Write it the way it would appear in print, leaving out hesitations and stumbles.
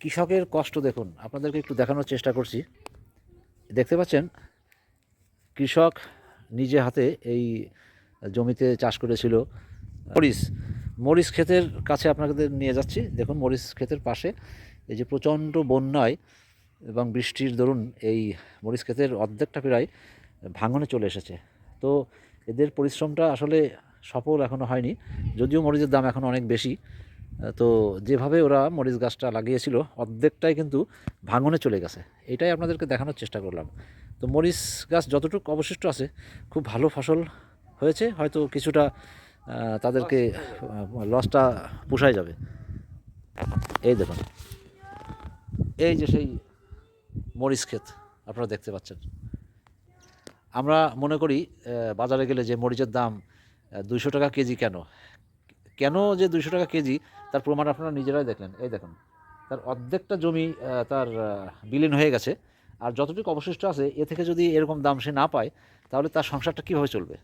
কৃষকের কষ্ট দেখুন, আপনাদেরকে একটু দেখানোর চেষ্টা করছি। দেখতে পাচ্ছেন কৃষক নিজে হাতে এই জমিতে চাষ করেছিল মরিচ। মরিচ ক্ষেতের কাছে আপনাদের নিয়ে যাচ্ছি। দেখুন মরিচ ক্ষেতের পাশে এই যে প্রচণ্ড বন্যায় এবং বৃষ্টির দরুন এই মরিচ ক্ষেতের অর্ধেকটা প্রায় ভাঙনে চলে এসেছে। তো এদের পরিশ্রমটা আসলে সফল এখনও হয়নি, যদিও মরিচের দাম এখন অনেক বেশি। তো যেভাবে ওরা মরিচ গাছটা লাগিয়েছিল অর্ধেকটাই কিন্তু ভাঙনে চলে গেছে। এটাই আপনাদেরকে দেখানোর চেষ্টা করলাম। তো মরিচ গাছ যতটুকু অবশিষ্ট আছে খুব ভালো ফসল হয়েছে, হয়তো কিছুটা তাদেরকে লসটা পোষায় যাবে। এই দেখুন, এই যে সেই মরিচ ক্ষেত আপনারা দেখতে পাচ্ছেন। আমরা মনে করি বাজারে গেলে যে মরিচের দাম 200 টাকা কেজি। কেন কেন যে 200 টাকা কেজি তার প্রমাণ আপনারা নিজেরাই দেখলেন। এই দেখুন, তার অর্ধেকটা জমি তার বিলীন হয়ে গেছে। আর যতটুকু অবশিষ্ট আছে এ থেকে যদি এরকম দাম সে না পায় তাহলে তার সংসারটা কীভাবে চলবে?